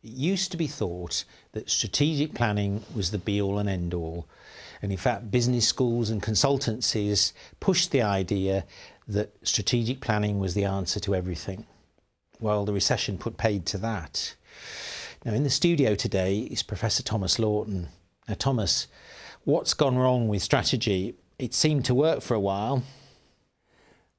It used to be thought that strategic planning was the be-all and end-all. And in fact, business schools and consultancies pushed the idea that strategic planning was the answer to everything. Well, the recession put paid to that. Now, in the studio today is Professor Thomas Lawton. Now, Thomas, what's gone wrong with strategy? It seemed to work for a while.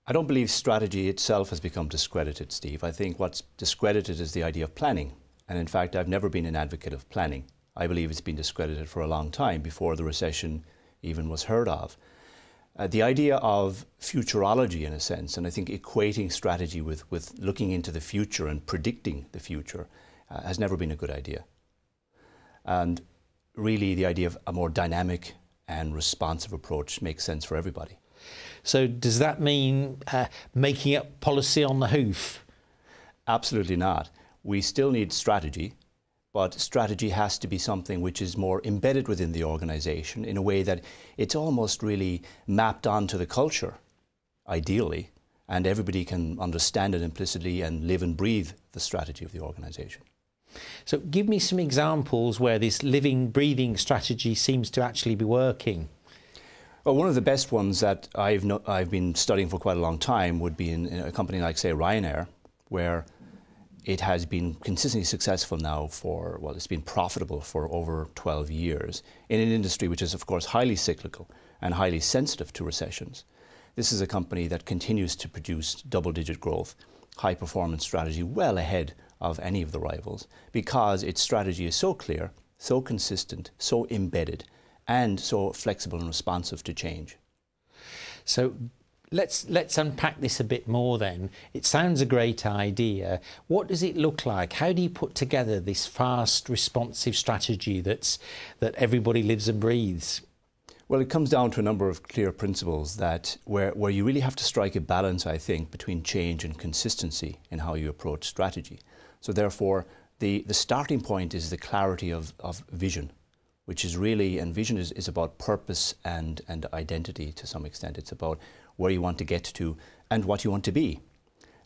I don't believe strategy itself has become discredited, Steve. I think what's discredited is the idea of planning. And in fact, I've never been an advocate of planning. I believe it's been discredited for a long time, before the recession even was heard of. The idea of futurology, in a sense, and I think equating strategy with looking into the future and predicting the future, has never been a good idea. And really, the idea of a more dynamic and responsive approach makes sense for everybody. So does that mean making up policy on the hoof? Absolutely not. We still need strategy, but strategy has to be something which is more embedded within the organization in a way that it's almost really mapped onto the culture, ideally, and everybody can understand it implicitly and live and breathe the strategy of the organization. So give me some examples where this living, breathing strategy seems to actually be working. Well, one of the best ones that I've been studying for quite a long time would be in a company like, say, Ryanair, where it has been consistently successful now for, well, it's been profitable for over 12 years in an industry which is, of course, highly cyclical and highly sensitive to recessions. This is a company that continues to produce double-digit growth, high-performance strategy well ahead of any of the rivals, because its strategy is so clear, so consistent, so embedded, and so flexible and responsive to change. So let's unpack this a bit more then. It sounds a great idea. What does it look like? How do you put together this fast, responsive strategy that everybody lives and breathes? Well, it comes down to a number of clear principles that where you really have to strike a balance, I think, between change and consistency in how you approach strategy. So therefore, the starting point is the clarity of vision, which is really, and vision is about purpose and identity to some extent. It's about where you want to get to and what you want to be.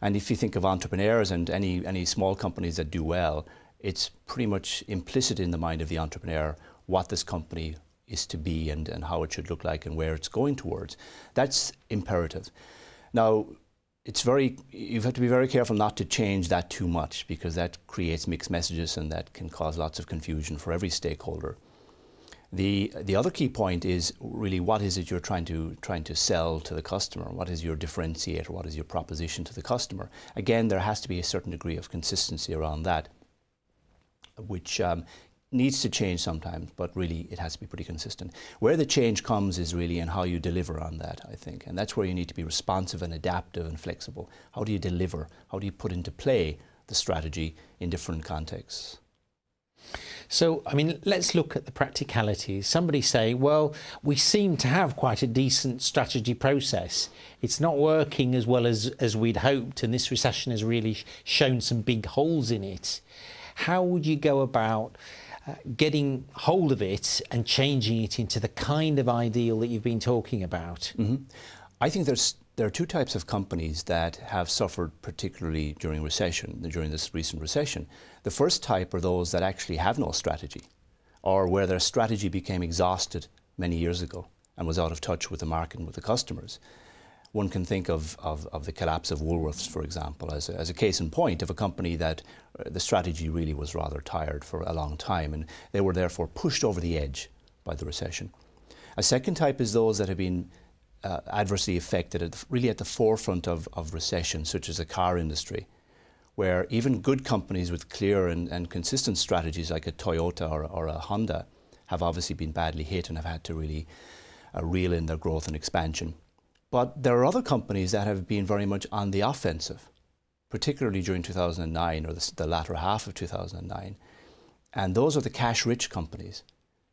And if you think of entrepreneurs and any small companies that do well, it's pretty much implicit in the mind of the entrepreneur what this company is to be and how it should look like and where it's going towards. That's imperative. Now, you have to be very careful not to change that too much, because that creates mixed messages and that can cause lots of confusion for every stakeholder. The other key point is really, what is it you're trying to sell to the customer? What is your differentiator? What is your proposition to the customer? Again, there has to be a certain degree of consistency around that, which needs to change sometimes, but really it has to be pretty consistent. Where the change comes is really in how you deliver on that, I think. And that's where you need to be responsive and adaptive and flexible. How do you deliver? How do you put into play the strategy in different contexts? So, I mean, let's look at the practicalities. Somebody say, well, we seem to have quite a decent strategy process. It's not working as well as we'd hoped, and this recession has really shown some big holes in it. How would you go about getting hold of it and changing it into the kind of ideal that you've been talking about? Mm-hmm. I think there are two types of companies that have suffered particularly during this recent recession. The first type are those that actually have no strategy, or where their strategy became exhausted many years ago and was out of touch with the market and with the customers. One can think of the collapse of Woolworths, for example, as a case in point of a company that the strategy really was rather tired for a long time, and they were therefore pushed over the edge by the recession. A second type is those that have been adversely affected really at the forefront of recession, such as the car industry, where even good companies with clear and consistent strategies like a Toyota or a Honda have obviously been badly hit and have had to really reel in their growth and expansion. But there are other companies that have been very much on the offensive, particularly during 2009 or the latter half of 2009. And those are the cash-rich companies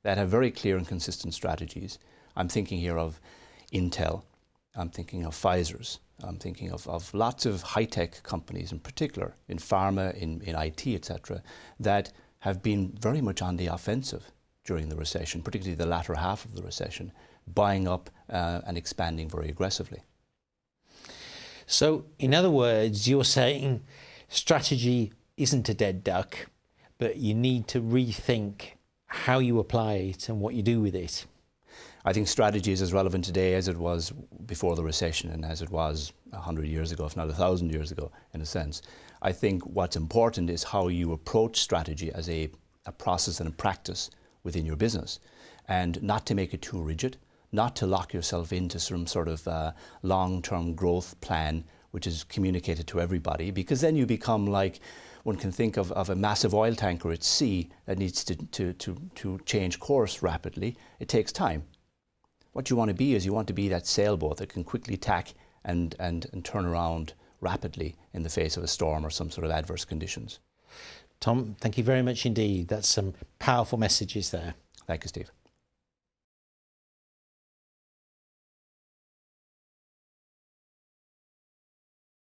that have very clear and consistent strategies. I'm thinking here of Intel, I'm thinking of Pfizer's, I'm thinking of lots of high-tech companies in particular, in pharma, in IT, etc., that have been very much on the offensive during the recession, particularly the latter half of the recession, buying up and expanding very aggressively. So, in other words, you're saying strategy isn't a dead duck, but you need to rethink how you apply it and what you do with it. I think strategy is as relevant today as it was before the recession and as it was 100 years ago, if not 1,000 years ago, in a sense. I think what's important is how you approach strategy as a process and a practice within your business, and not to make it too rigid, not to lock yourself into some sort of long-term growth plan which is communicated to everybody, because then you become like, one can think of a massive oil tanker at sea that needs to change course rapidly. It takes time. What you want to be is you want to be that sailboat that can quickly tack and turn around rapidly in the face of a storm or some sort of adverse conditions. Tom, thank you very much indeed. That's some powerful messages there. Thank you, Steve.